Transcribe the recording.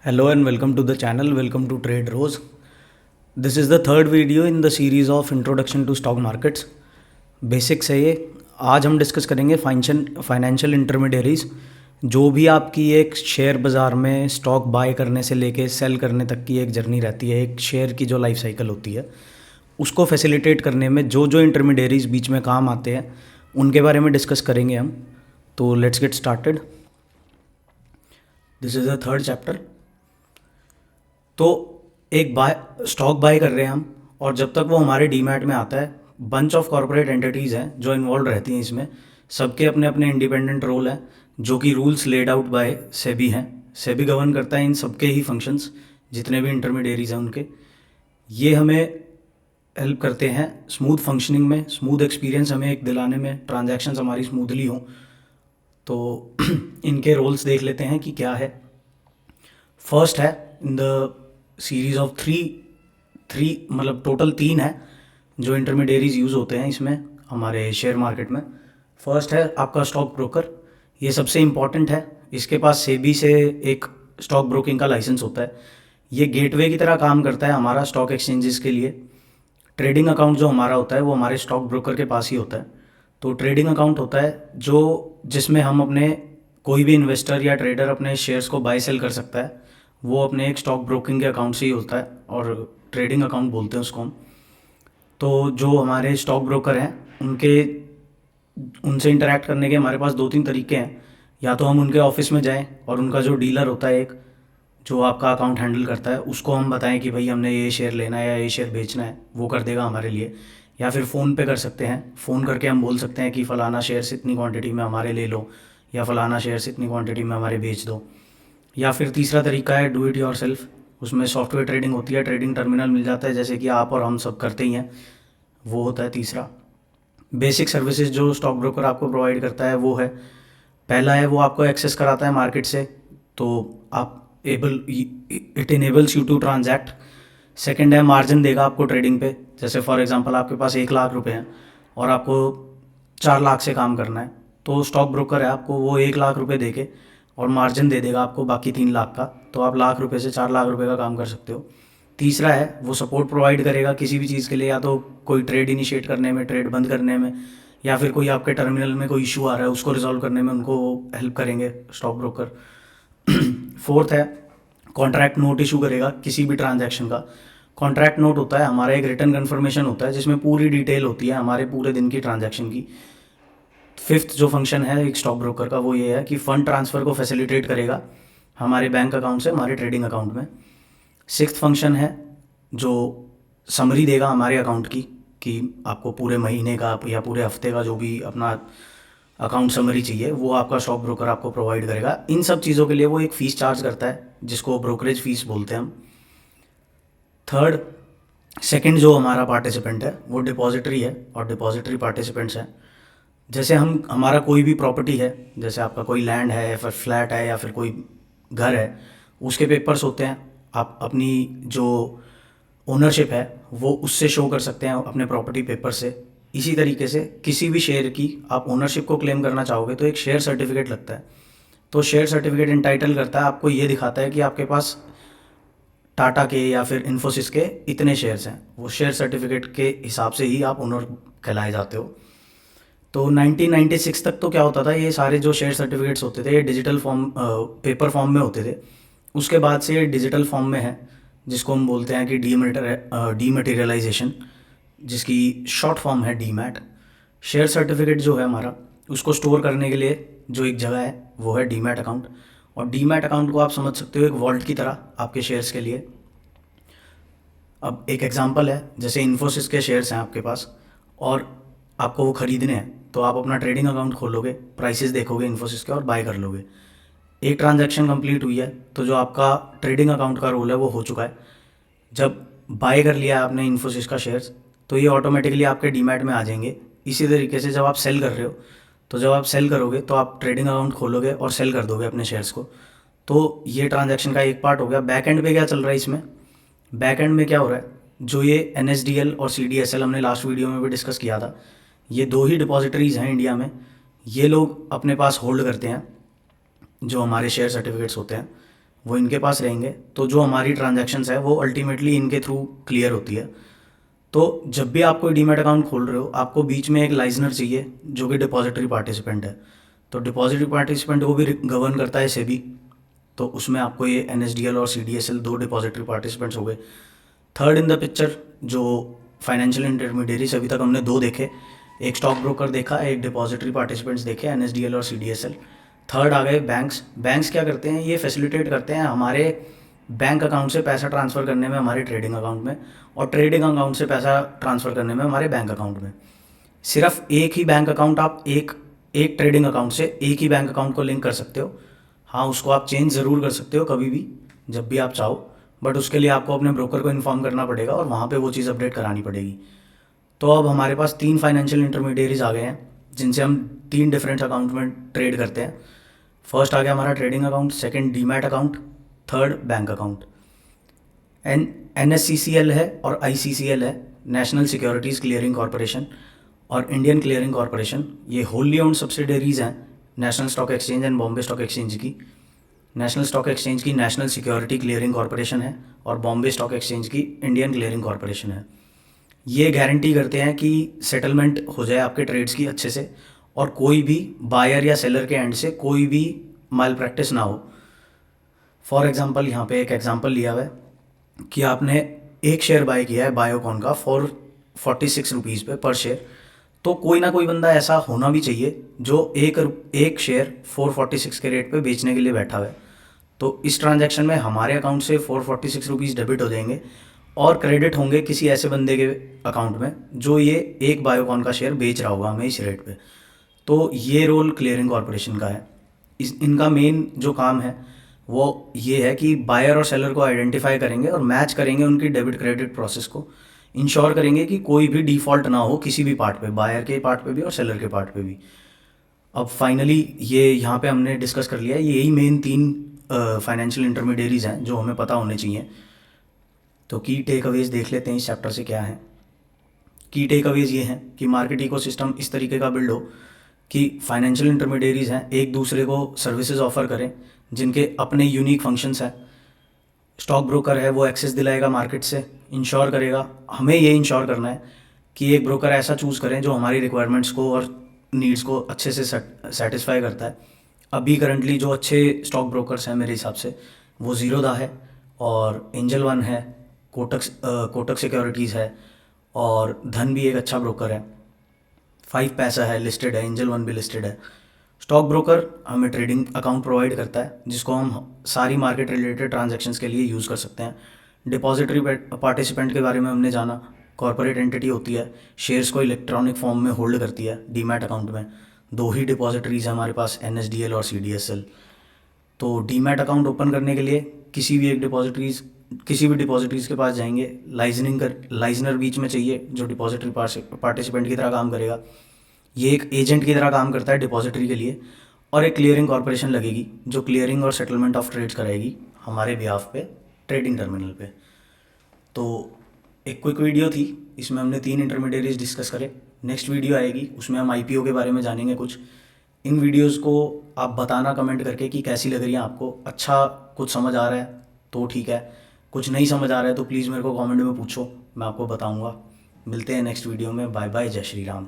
Hello and welcome to the channel. Welcome to Trade Rose. This is the third video in the series of Introduction to Stock Markets. Basics है ये. आज हम discuss करेंगे financial intermediaries. जो भी आपकी एक शेयर बाज़ार में स्टॉक बाय करने से लेके सेल करने तक की एक जर्नी रहती है, एक शेयर की जो लाइफ साइकिल होती है, उसको फैसिलिटेट करने में जो जो इंटरमीडियरीज बीच में काम आते हैं उनके बारे में डिस्कस करेंगे हम. तो let's get started. This is the third chapter. तो एक स्टॉक बाय कर रहे हैं हम, और जब तक वो हमारे डीमैट में आता है, बंच ऑफ कॉर्पोरेट एंटिटीज़ हैं जो इन्वॉल्व रहती हैं इसमें. सबके अपने अपने इंडिपेंडेंट रोल हैं जो कि rules laid out by SEBI हैं. सेबी गवर्न करता है इन सबके ही फंक्शंस, जितने भी इंटरमीडियरीज हैं उनके. ये हमें हेल्प करते हैं स्मूथ फंक्शनिंग में, स्मूथ एक्सपीरियंस हमें एक दिलाने में, ट्रांजैक्शंस हमारी स्मूथली हों. तो इनके रोल्स देख लेते हैं कि क्या है. फर्स्ट है in the series of three मतलब टोटल 3 है जो इंटरमीडियरीज यूज़ होते हैं इसमें हमारे शेयर मार्केट में. फर्स्ट है आपका स्टॉक ब्रोकर. ये सबसे इम्पॉर्टेंट है. इसके पास सेबी से एक स्टॉक ब्रोकिंग का लाइसेंस होता है. ये गेटवे की तरह काम करता है हमारा स्टॉक एक्सचेंजेस के लिए. ट्रेडिंग अकाउंट जो हमारा होता है वो हमारे स्टॉक ब्रोकर के पास ही होता है. तो ट्रेडिंग अकाउंट होता है जिसमें हम अपने कोई भी इन्वेस्टर या ट्रेडर अपने शेयर्स को बाय सेल कर सकता है. वो अपने एक स्टॉक ब्रोकिंग के अकाउंट से ही होता है और ट्रेडिंग अकाउंट बोलते हैं उसको हम. तो जो हमारे स्टॉक ब्रोकर हैं उनसे इंटरेक्ट करने के हमारे पास 2-3 तरीके हैं. या तो हम उनके ऑफिस में जाएं और उनका जो डीलर होता है एक, जो आपका अकाउंट हैंडल करता है, उसको हम बताएं कि भाई हमने ये शेयर लेना है या ये शेयर बेचना है, वो कर देगा हमारे लिए. या फिर फ़ोन पे कर सकते हैं. फ़ोन करके हम बोल सकते हैं कि फ़लाना शेयर से इतनी क्वांटिटी में हमारे ले लो, या फ़लाना शेयर से इतनी क्वांटिटी में हमारे बेच दो. या फिर तीसरा तरीका है डू इट योर सेल्फ. उसमें सॉफ्टवेयर ट्रेडिंग होती है, ट्रेडिंग टर्मिनल मिल जाता है जैसे कि आप और हम सब करते ही हैं. वो होता है तीसरा. बेसिक सर्विसेज जो स्टॉक ब्रोकर आपको प्रोवाइड करता है वो है, पहला है वो आपको एक्सेस कराता है मार्केट से, तो आप it enables you to transact. Second है मार्जिन देगा आपको ट्रेडिंग पे. जैसे फॉर एग्जांपल आपके पास 1 लाख रुपए हैं और आपको 4 लाख से काम करना है, तो स्टॉक ब्रोकर है आपको वो 1 लाख रुपए दे के और मार्जिन दे देगा आपको बाकी 3 लाख का. तो आप लाख रुपए से 4 लाख रुपए का काम कर सकते हो. तीसरा है वो सपोर्ट प्रोवाइड करेगा किसी भी चीज़ के लिए, या तो कोई ट्रेड इनिशिएट करने में, ट्रेड बंद करने में, या फिर कोई आपके टर्मिनल में कोई इशू आ रहा है उसको रिजॉल्व करने में उनको हेल्प करेंगे स्टॉक ब्रोकर. फोर्थ है कॉन्ट्रैक्ट नोट इशू करेगा किसी भी ट्रांजैक्शन का. कॉन्ट्रैक्ट नोट होता है हमारा एक रिटर्न कन्फर्मेशन होता है जिसमें पूरी डिटेल होती है हमारे पूरे दिन की ट्रांजैक्शन की. फिफ्थ जो फंक्शन है एक स्टॉक ब्रोकर का वो ये है कि फ़ंड ट्रांसफ़र को फैसिलिटेट करेगा हमारे बैंक अकाउंट से हमारे ट्रेडिंग अकाउंट में. सिक्स्थ फंक्शन है जो समरी देगा हमारे अकाउंट की, कि आपको पूरे महीने का या पूरे हफ्ते का जो भी अपना अकाउंट समरी चाहिए वो आपका स्टॉक ब्रोकर आपको प्रोवाइड करेगा. इन सब चीज़ों के लिए वो एक फ़ीस चार्ज करता है जिसको ब्रोकरेज फ़ीस बोलते हैं हम. थर्ड सेकंड जो हमारा पार्टिसिपेंट है वो डिपॉजिटरी है, और डिपॉजिटरी पार्टिसिपेंट्स हैं. जैसे हमारा कोई भी प्रॉपर्टी है, जैसे आपका कोई लैंड है या फिर फ्लैट है या फिर कोई घर है, उसके पेपर्स होते हैं. आप अपनी जो ओनरशिप है वो उससे शो कर सकते हैं अपने प्रॉपर्टी पेपर से. इसी तरीके से किसी भी शेयर की आप ओनरशिप को क्लेम करना चाहोगे तो एक शेयर सर्टिफिकेट लगता है. तो शेयर सर्टिफिकेट इंटाइटल करता है आपको, ये दिखाता है कि आपके पास टाटा के या फिर इन्फोसिस के इतने शेयर्स हैं. वो शेयर सर्टिफिकेट के हिसाब से ही आप ओनर कहलाए जाते हो. तो 1996 तक तो क्या होता था, ये सारे जो शेयर सर्टिफिकेट्स होते थे ये डिजिटल फॉर्म, पेपर फॉर्म में होते थे. उसके बाद से ये डिजिटल फॉर्म में है जिसको हम बोलते हैं कि डीमटेरियलाइजेशन, जिसकी शॉर्ट फॉर्म है डीमैट. शेयर सर्टिफिकेट जो है हमारा, उसको स्टोर करने के लिए जो एक जगह है वो है डीमैट अकाउंट. और डीमैट अकाउंट को आप समझ सकते हो एक वॉल्ट की तरह आपके शेयर्स के लिए. अब एक एग्जांपल है, जैसे इन्फोसिस के शेयर्स हैं आपके पास और आपको वो ख़रीदने हैं, तो आप अपना ट्रेडिंग अकाउंट खोलोगे, प्राइसेस देखोगे इन्फोसिस के और बाय कर लोगे. एक ट्रांजैक्शन कंप्लीट हुई है तो जो आपका ट्रेडिंग अकाउंट का रोल है वो हो चुका है. जब बाय कर लिया आपने इन्फोसिस का शेयर्स, तो ये ऑटोमेटिकली आपके डीमैट में आ जाएंगे. इसी तरीके से जब आप सेल कर रहे हो, तो जब आप सेल करोगे तो आप ट्रेडिंग अकाउंट खोलोगे और सेल कर दोगे अपने शेयर्स को. तो ये ट्रांजैक्शन का एक पार्ट हो गया. बैक एंड पे क्या चल रहा है इसमें, बैक एंड में क्या हो रहा है, जो ये NSDL और CDSL हमने लास्ट वीडियो में भी डिस्कस किया था, ये 2 ही डिपॉजिटरीज़ हैं इंडिया में. ये लोग अपने पास होल्ड करते हैं जो हमारे शेयर सर्टिफिकेट्स होते हैं. वो इनके पास रहेंगे, तो जो हमारी ट्रांजैक्शंस है वो अल्टीमेटली इनके थ्रू क्लियर होती है। तो जब भी आप कोई डीमैट अकाउंट खोल रहे हो, आपको बीच में एक लाइजनर चाहिए जो कि डिपॉजिटरी पार्टिसिपेंट है। तो डिपॉजिटरी पार्टिसिपेंट को भी गवर्न करता है सेबी, तो उसमें आपको ये NSDL और CDSL 2 डिपॉजिटरी पार्टिसिपेंट्स हो गए। थर्ड इन द पिक्चर जो फाइनेंशियल इंटरमीडियरीज, अभी तक हमने 2 देखे, एक स्टॉक ब्रोकर देखा, एक डिपॉजिटरी पार्टिसिपेंट्स देखे NSDL और CDSL। थर्ड आ गए बैंक्स। बैंक्स क्या करते हैं, ये फैसिलिटेट करते हैं हमारे बैंक अकाउंट से पैसा ट्रांसफ़र करने में हमारे ट्रेडिंग अकाउंट में, और ट्रेडिंग अकाउंट से पैसा ट्रांसफ़र करने में हमारे बैंक अकाउंट में। सिर्फ एक ही बैंक अकाउंट आप एक एक ट्रेडिंग अकाउंट से एक ही बैंक अकाउंट को लिंक कर सकते हो। हाँ, उसको आप चेंज ज़रूर कर सकते हो कभी भी, जब भी आप चाहो, बट उसके लिए आपको अपने ब्रोकर को इन्फॉर्म करना पड़ेगा और वहाँ पे वो चीज़ अपडेट करानी पड़ेगी। तो अब हमारे पास 3 फाइनेंशियल इंटरमीडियरीज आ गए हैं जिनसे हम 3 डिफरेंट अकाउंट में ट्रेड करते हैं। फर्स्ट आ गया हमारा trading account, second demat account, third bank account. NSCCL है और ICCL है, नेशनल सिक्योरिटीज़ क्लियरिंग कॉरपोरेशन और इंडियन क्लियरिंग कॉरपोरेशन। ये होली ओन्ड सब्सिडरीज़ हैं national stock exchange and Bombay stock exchange की। नेशनल स्टॉक एक्सचेंज की नेशनल सिक्योरिटी क्लियरिंग कॉरपोरेशन है और बॉम्बे स्टॉक एक्सचेंज की इंडियन क्लियरिंग कॉरपोरेशन है। ये गारंटी करते हैं कि सेटलमेंट हो जाए आपके ट्रेड्स की अच्छे से, और कोई भी बायर या सेलर के एंड से कोई भी माल प्रैक्टिस ना हो। फॉर एग्जांपल, यहाँ पे एक एग्जांपल लिया हुआ है कि आपने एक शेयर बाय किया है बायोकॉन का फॉर 46 रुपीज़ पे पर शेयर, तो कोई ना कोई बंदा ऐसा होना भी चाहिए जो एक शेयर 446 के रेट पे बेचने के लिए बैठा हुआ है। तो इस ट्रांजैक्शन में हमारे अकाउंट से 446 रुपीज़ डेबिट हो जाएंगे और क्रेडिट होंगे किसी ऐसे बंदे के अकाउंट में जो ये एक बायोकॉन का शेयर बेच रहा होगा हमें इस रेट पे। तो ये रोल क्लियरिंग कॉरपोरेशन का है। इनका मेन जो काम है वो ये है कि बायर और सेलर को आइडेंटिफाई करेंगे और मैच करेंगे उनकी डेबिट क्रेडिट प्रोसेस को, इंश्योर करेंगे कि कोई भी डिफ़ॉल्ट ना हो किसी भी पार्ट पे, बायर के पार्ट पे भी और सेलर के पार्ट पे भी। अब फाइनली ये यहाँ पे हमने डिस्कस कर लिया है, ये यही मेन 3 फाइनेंशियल इंटरमीडियरीज हैं जो हमें पता होने चाहिए। तो की टेक अवेज देख लेते हैं इस चैप्टर से क्या है। की टेक अवेज ये हैं कि मार्केट इकोसिस्टम इस तरीके का बिल्ड हो कि फाइनेंशियल इंटरमीडियरीज हैं एक दूसरे को सर्विसेज ऑफर करें जिनके अपने यूनिक फंक्शंस हैं। स्टॉक ब्रोकर है वो एक्सेस दिलाएगा मार्केट से, इंश्योर करेगा, हमें ये इंश्योर करना है कि एक ब्रोकर ऐसा चूज़ करें जो हमारी रिक्वायरमेंट्स को और नीड्स को अच्छे से सेटिस्फाई करता है। अभी करंटली जो अच्छे स्टॉक ब्रोकर्स हैं मेरे हिसाब से वो ज़ीरोधा है और एंजल वन है, कोटक सिक्योरिटीज़ है, और धन भी एक अच्छा ब्रोकर है, 5 पैसा है लिस्टेड है, एंजल वन भी लिस्टेड है। स्टॉक ब्रोकर हमें ट्रेडिंग अकाउंट प्रोवाइड करता है जिसको हम सारी मार्केट रिलेटेड ट्रांजैक्शंस के लिए यूज़ कर सकते हैं। डिपॉजिटरी पार्टिसिपेंट के बारे में हमने जाना, कॉर्पोरेट एंटिटी होती है, शेयर्स को इलेक्ट्रॉनिक फॉर्म में होल्ड करती है डीमैट अकाउंट में। 2 ही डिपॉजिटरीज हैं हमारे पास, NSDL और CDSL। तो डीमैट अकाउंट ओपन करने के लिए किसी भी डिपॉजिटरीज के पास जाएंगे, लाइजनर बीच में चाहिए जो डिपॉजिटरी पार्टिसिपेंट की तरह काम करेगा। ये एक एजेंट की तरह काम करता है डिपॉजिटरी के लिए, और एक क्लियरिंग कॉरपोरेशन लगेगी जो क्लियरिंग और सेटलमेंट ऑफ ट्रेड्स कराएगी हमारे बिहाफ पे ट्रेडिंग टर्मिनल पे। तो एक क्विक वीडियो थी, इसमें हमने 3 इंटरमीडियरीज डिस्कस करे। नेक्स्ट वीडियो आएगी उसमें हम IPO के बारे में जानेंगे कुछ। इन वीडियोस को आप बताना कमेंट करके कि कैसी लग रही है आपको, अच्छा कुछ समझ आ रहा है तो ठीक है, कुछ नहीं समझ आ रहा है तो प्लीज़ मेरे को कमेंट में पूछो, मैं आपको बताऊँगा। मिलते हैं नेक्स्ट वीडियो में। बाय बाय, जय श्री राम।